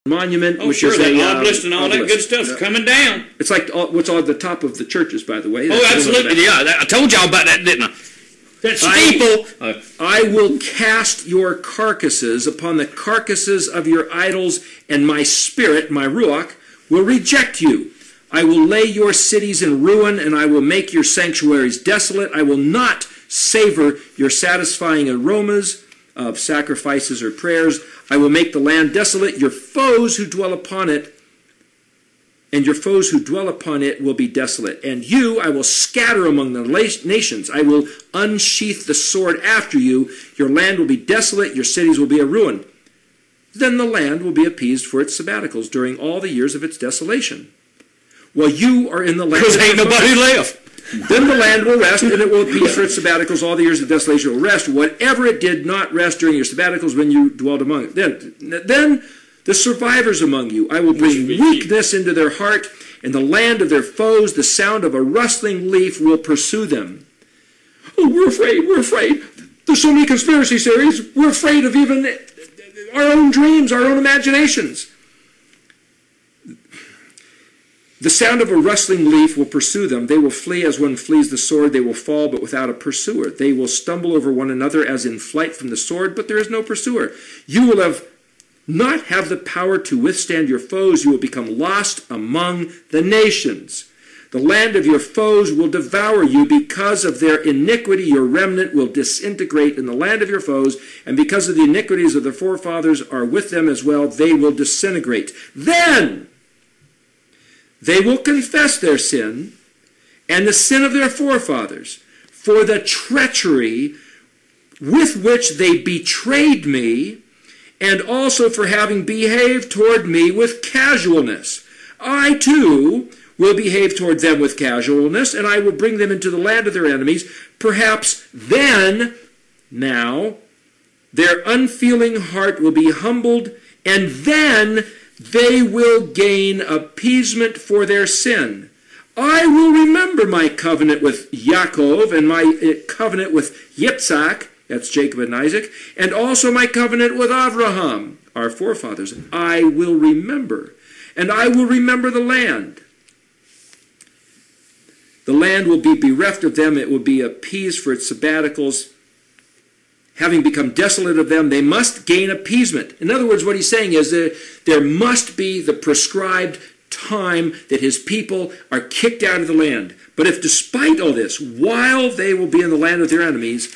monument, Oh, which sure, is that a obelisk and all that good stuff's coming down. It's like what's on the top of the churches, by the way. Oh, absolutely, yeah. I told y'all about that, didn't I? That steeple. I will cast your carcasses upon the carcasses of your idols, and my spirit, my ruach, will reject you. I will lay your cities in ruin, and I will make your sanctuaries desolate. I will not savor your satisfying aromas of sacrifices or prayers. I will make the land desolate. Your foes who dwell upon it, and your foes who dwell upon it will be desolate. And you I will scatter among the nations. I will unsheath the sword after you. Your land will be desolate. Your cities will be a ruin. Then the land will be appeased for its sabbaticals during all the years of its desolation. While you are in the land, because ain't nobody left. Then the land will rest, and it will appease for its sabbaticals. All the years of desolation will rest. Whatever it did not rest during your sabbaticals when you dwelled among it. Then the survivors among you, I will bring weakness into their heart. In the land of their foes, the sound of a rustling leaf will pursue them. Oh, we're afraid, we're afraid. There's so many conspiracy theories. We're afraid of even our own dreams, our own imaginations. The sound of a rustling leaf will pursue them. They will flee as one flees the sword. They will fall, but without a pursuer. They will stumble over one another as in flight from the sword, but there is no pursuer. You will not have the power to withstand your foes. You will become lost among the nations. The land of your foes will devour you. Because of their iniquity, your remnant will disintegrate in the land of your foes, and because of the iniquities of their forefathers are with them as well, they will disintegrate. Then they will confess their sin and the sin of their forefathers for the treachery with which they betrayed me, and also for having behaved toward me with casualness. I, too, will behave toward them with casualness, and I will bring them into the land of their enemies. Perhaps then, now, their unfeeling heart will be humbled, and then they will gain appeasement for their sin. I will remember my covenant with Yaakov and my covenant with Yitzhak, that's Jacob and Isaac, and also my covenant with Abraham, our forefathers. I will remember, and I will remember the land. The land will be bereft of them. It will be appeased for its sabbaticals. Having become desolate of them, they must gain appeasement. In other words, what he's saying is that there must be the prescribed time that his people are kicked out of the land. But if despite all this, while they will be in the land of their enemies,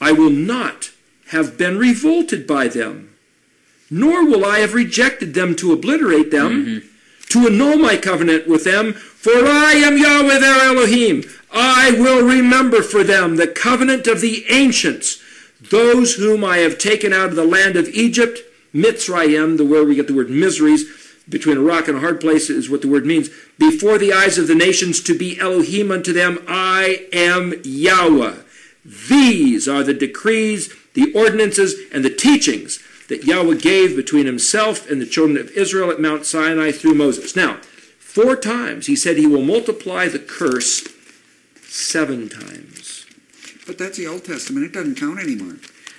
I will not have been revolted by them, nor will I have rejected them to obliterate them, to annul my covenant with them, for I am Yahweh their Elohim. I will remember for them the covenant of the ancients, those whom I have taken out of the land of Egypt, Mitzrayim, where we get the word miseries, between a rock and a hard place is what the word means, before the eyes of the nations, to be Elohim unto them. I am Yahweh. These are the decrees, the ordinances, and the teachings that Yahweh gave between himself and the children of Israel at Mount Sinai through Moses. Now, 4 times he said he will multiply the curse 7 times. But that's the Old Testament. It doesn't count anymore.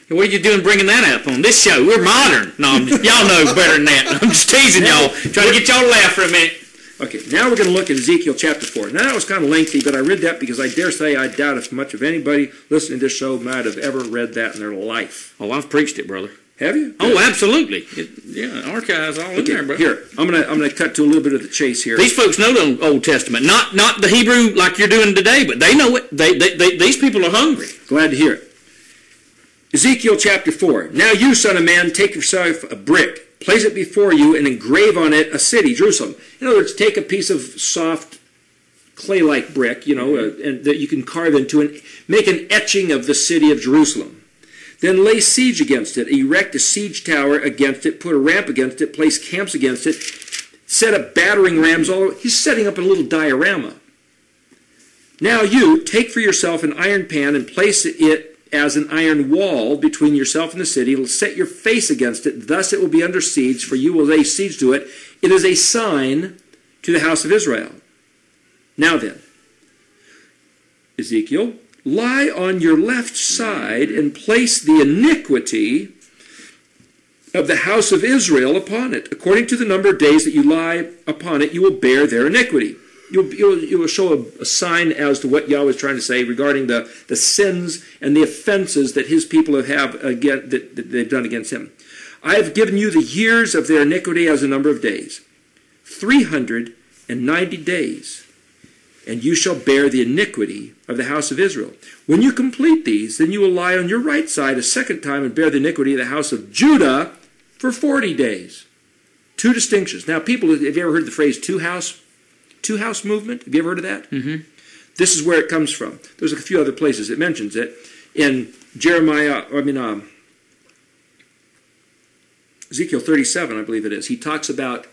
What are you doing bringing that up on this show? We're modern. No, y'all know better than that. I'm just teasing y'all, trying to get y'all to laugh for a minute. Okay, now we're going to look at Ezekiel chapter 4. Now, that was kind of lengthy, but I read that because I dare say I doubt if much of anybody listening to this show might have ever read that in their life. Oh, I've preached it, brother. Have you? Oh, absolutely. Archives all in there, brother. Here, I'm gonna cut to a little bit of the chase here. These folks know the Old Testament, not the Hebrew like you're doing today, but they know it. These people are hungry. Glad to hear it. Ezekiel chapter 4. Now you, son of man, take yourself a brick, place it before you, and engrave on it a city, Jerusalem. In other words, take a piece of soft clay-like brick, and that you can carve into, and make an etching of the city of Jerusalem. Then lay siege against it, erect a siege tower against it, put a ramp against it, place camps against it, set up battering rams all over. He's setting up a little diorama. Now you, take for yourself an iron pan and place it as an iron wall between yourself and the city. Set your face against it, thus it will be under siege, for you will lay siege to it. It is a sign to the house of Israel. Now then, Ezekiel, lie on your left side and place the iniquity of the house of Israel upon it. According to the number of days that you lie upon it, you will bear their iniquity. You will show a sign as to what Yahweh is trying to say regarding the sins and the offenses that his people have again, that they've done against him. I have given you the years of their iniquity as a number of days, 390 days, and you shall bear the iniquity of the house of Israel. When you complete these, then you will lie on your right side a second time and bear the iniquity of the house of Judah for 40 days. Two distinctions. Now, people, have you ever heard the phrase two-house movement? Have you ever heard of that? Mm-hmm. This is where it comes from. There's a few other places it mentions it. In Ezekiel 37, I believe it is, he talks about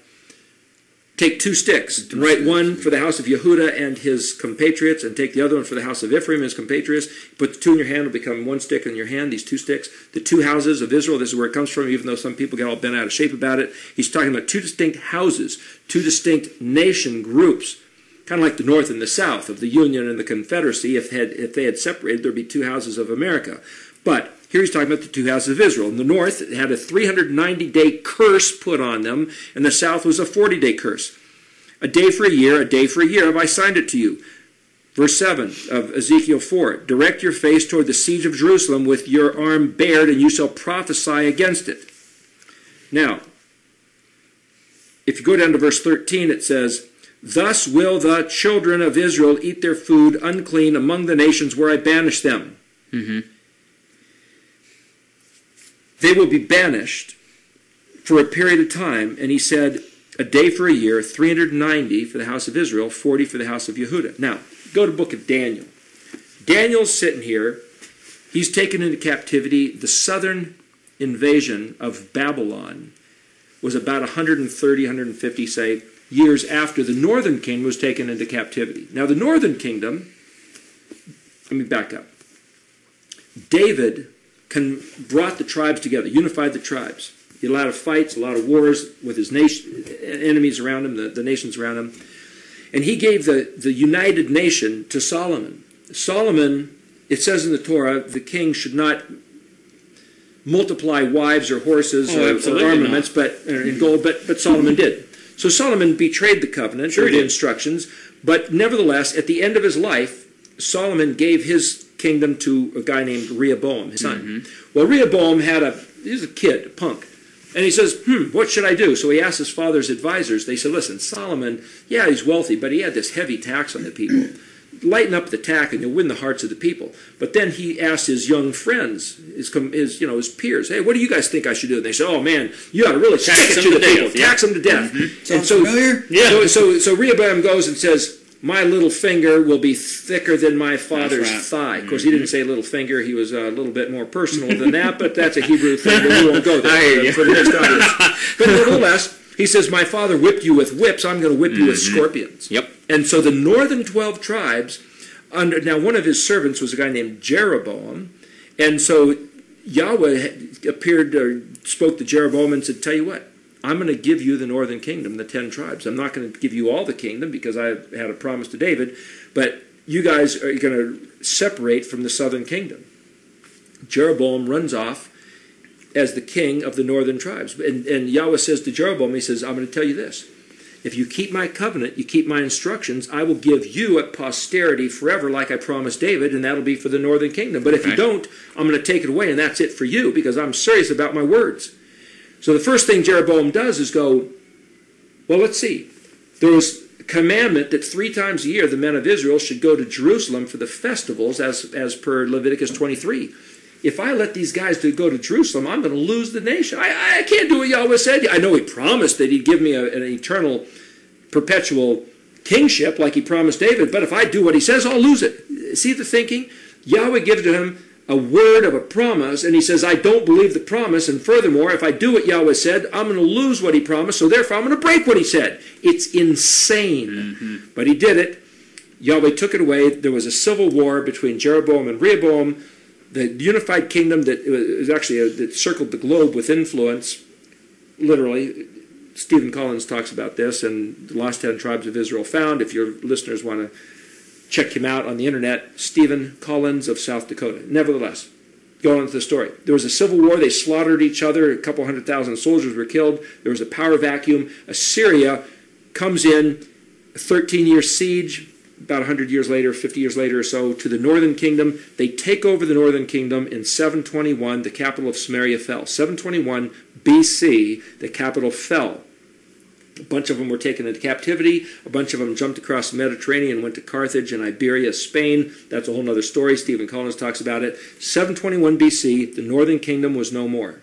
take two sticks, and write one for the house of Yehuda and his compatriots, and take the other one for the house of Ephraim and his compatriots. Put the two in your hand, it'll become one stick in your hand, these two sticks. The two houses of Israel, this is where it comes from, even though some people get all bent out of shape about it. He's talking about two distinct houses, two distinct nation groups, kind of like the North and the South of the Union and the Confederacy. If they had separated, there'd be two houses of America. But here he's talking about the two houses of Israel. In the north, it had a 390-day curse put on them, and the south was a 40-day curse. A day for a year have I signed it to you. Verse 7 of Ezekiel 4, direct your face toward the siege of Jerusalem with your arm bared, and you shall prophesy against it. Now, if you go down to verse 13, it says, thus will the children of Israel eat their food unclean among the nations where I banish them. Mm-hmm. They will be banished for a period of time, and he said, a day for a year, 390 for the house of Israel, 40 for the house of Yehuda. Now, go to the book of Daniel. Daniel's sitting here. He's taken into captivity. The southern invasion of Babylon was about 130, 150, say, years after the northern kingdom was taken into captivity. Now, the northern kingdom, let me back up. David brought the tribes together, unified the tribes. He had a lot of fights, a lot of wars with his enemies around him, the nations around him. And he gave the united nation to Solomon. Solomon, it says in the Torah, the king should not multiply wives or horses or armaments in gold, but Solomon did. So Solomon betrayed the covenant, or the instructions, but nevertheless, at the end of his life, Solomon gave his kingdom to a guy named Rehoboam, his son. Mm-hmm. Well, Rehoboam he was a kid, a punk. And he says, what should I do? So he asked his father's advisors. They said, listen, Solomon, yeah, he's wealthy, but he had this heavy tax on the people. Lighten up the tax and you'll win the hearts of the people. But then he asked his young friends, his peers, hey, what do you guys think I should do? And they said, oh man, you ought to really stick it to the people. Tax them to death. Mm-hmm. Sounds familiar? Yeah. So Rehoboam goes and says, my little finger will be thicker than my father's thigh. Of course, he didn't say little finger. He was a little bit more personal than that, but that's a Hebrew thing. We won't go there for the next audience. But nevertheless, he says, my father whipped you with whips. I'm going to whip you with scorpions. Yep. And so the northern 12 tribes, now one of his servants was a guy named Jeroboam. And so Yahweh appeared or spoke to Jeroboam and said, tell you what, I'm going to give you the northern kingdom, the 10 tribes. I'm not going to give you all the kingdom because I had a promise to David, but you guys are going to separate from the southern kingdom. Jeroboam runs off as the king of the northern tribes. And Yahweh says to Jeroboam, he says, I'm going to tell you this. If you keep my covenant, you keep my instructions, I will give you a posterity forever like I promised David, and that'll be for the northern kingdom. But if you don't, I'm going to take it away, and that's it for you because I'm serious about my words. So the first thing Jeroboam does is go, well, let's see. There was a commandment that 3 times a year the men of Israel should go to Jerusalem for the festivals as per Leviticus 23. If I let these guys go to Jerusalem, I'm going to lose the nation. I can't do what Yahweh said. I know he promised that he'd give me an eternal, perpetual kingship like he promised David, but if I do what he says, I'll lose it. See the thinking? Yahweh gives to him a word of a promise, and he says, I don't believe the promise, and furthermore, if I do what Yahweh said, I'm going to lose what he promised, so therefore I'm going to break what he said. It's insane. Mm-hmm. But he did it. Yahweh took it away. There was a civil war between Jeroboam and Rehoboam. The unified kingdom that was actually that circled the globe with influence, literally. Stephen Collins talks about this, and the Lost 10 Tribes of Israel Found. If your listeners want to check him out on the internet, Stephen Collins of South Dakota. Nevertheless, Go on to the story. There was a civil war. They slaughtered each other. A couple 100,000 soldiers were killed. There was a power vacuum. Assyria comes in, a 13-year siege, about 100 years later, 50 years later or so, to the northern kingdom. They take over the northern kingdom in 721. The capital of Samaria fell. 721 BC, the capital fell. A bunch of them were taken into captivity. A bunch of them jumped across the Mediterranean and went to Carthage and Iberia, Spain. That's a whole other story. Stephen Collins talks about it. 721 BC, the northern kingdom was no more.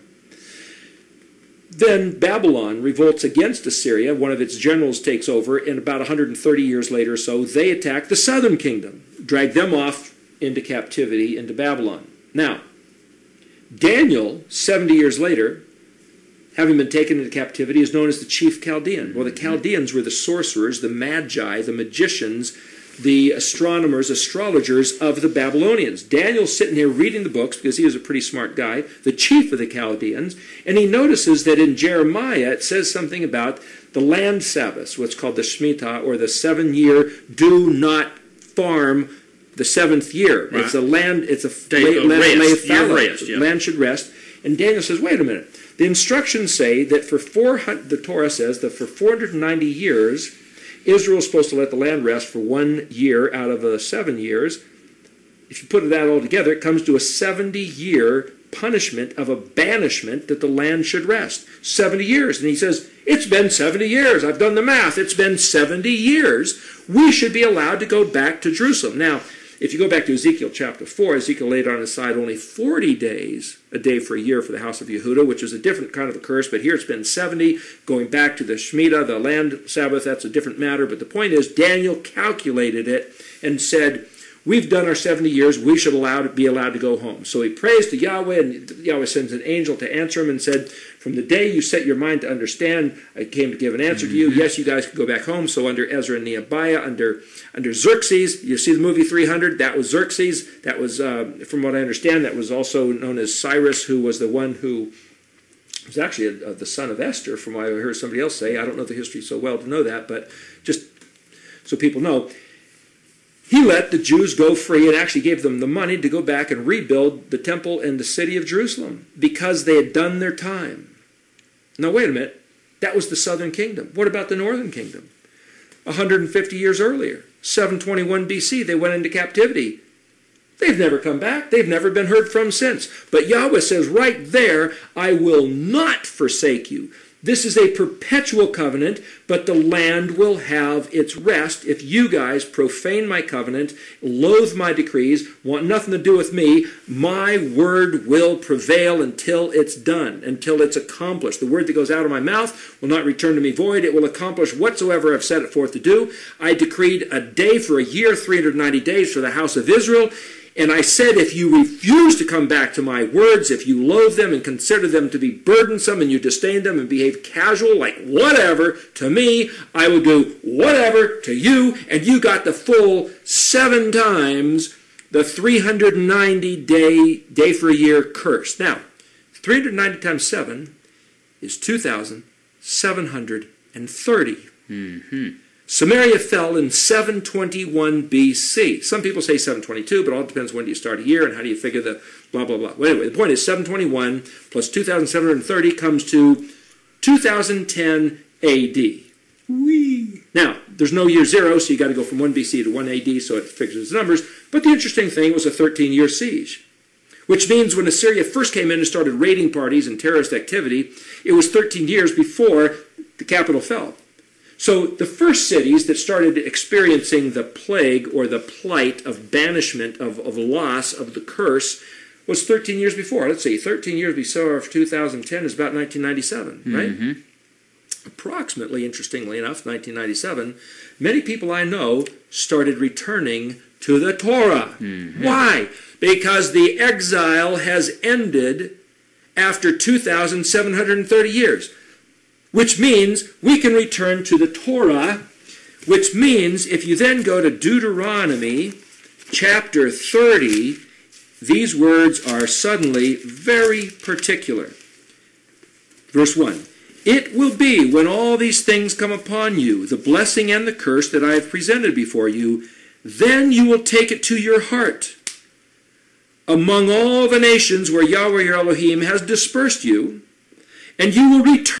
Then Babylon revolts against Assyria. One of its generals takes over, and about 130 years later or so, they attack the southern kingdom, drag them off into captivity into Babylon. Now, Daniel, 70 years later, having been taken into captivity, is known as the chief Chaldean. Well, the Chaldeans were the sorcerers, the magi, the magicians, the astronomers, astrologers of the Babylonians. Daniel's sitting here reading the books because he was a pretty smart guy, the chief of the Chaldeans, and he notices that in Jeremiah it says something about the land Sabbaths, what's called the Shemitah, or the 7-year do not farm the 7th year. Right. It's a land, it's a rest. Land should rest. And Daniel says, wait a minute. The instructions say that the Torah says that for 490 years, Israel is supposed to let the land rest for 1 year out of 7 years. If you put that all together, it comes to a 70-year punishment of a banishment that the land should rest. 70 years. And he says, it's been 70 years. I've done the math. It's been 70 years. We should be allowed to go back to Jerusalem. Now, if you go back to Ezekiel chapter 4, Ezekiel laid on his side only 40 days, a day for a year for the house of Yehuda, which is a different kind of a curse, but here it's been 70, going back to the Shemitah, the land Sabbath, that's a different matter. But the point is, Daniel calculated it and said, we've done our 70 years, we should be allowed to go home. So he prays to Yahweh, and Yahweh sends an angel to answer him and said, from the day you set your mind to understand, I came to give an answer to you. Yes, you guys can go back home. So under Ezra and Nehemiah, under Xerxes, you see the movie 300, that was Xerxes. That was, from what I understand, that was also known as Cyrus, who was the one who was actually the son of Esther, from what I heard somebody else say. I don't know the history so well to know that, but just so people know. He let the Jews go free and actually gave them the money to go back and rebuild the temple and the city of Jerusalem because they had done their time. Now, wait a minute. That was the southern kingdom. What about the northern kingdom? 150 years earlier, 721 BC, they went into captivity. They've never come back. They've never been heard from since. But Yahweh says right there, I will not forsake you. This is a perpetual covenant, but the land will have its rest if you guys profane my covenant, loathe my decrees, want nothing to do with me. My word will prevail until it's done, until it's accomplished. The word that goes out of my mouth will not return to me void. It will accomplish whatsoever I've set it forth to do. I decreed a day for a year, 390 days for the house of Israel. And I said, if you refuse to come back to my words, if you loathe them and consider them to be burdensome and you disdain them and behave casual, like whatever, to me, I will do whatever to you. And you got the full 7 times the 390 day for a year curse. Now, 390 times 7 is 2,730. Mm-hmm. Samaria fell in 721 BC. Some people say 722, but it all depends when do you start a year and how do you figure the blah, blah, blah. Well, anyway, the point is 721 plus 2,730 comes to 2010 AD. Whee! Now, there's no year 0, so you got to go from 1 BC to 1 AD, so it figures the numbers. But the interesting thing was a 13-year siege, which means when Assyria first came in and started raiding parties and terrorist activity, it was 13 years before the capital fell. So the first cities that started experiencing the plague or the plight of banishment, of loss, of the curse, was 13 years before. Let's see, 13 years before 2010 is about 1997, right? Mm-hmm. Approximately, interestingly enough, 1997, many people I know started returning to the Torah. Mm-hmm. Why? Because the exile has ended after 2,730 years. Which means we can return to the Torah, which means if you then go to Deuteronomy chapter 30, these words are suddenly very particular. Verse 1, it will be when all these things come upon you, the blessing and the curse that I have presented before you, then you will take it to your heart. among all the nations where Yahweh your Elohim has dispersed you, and you will return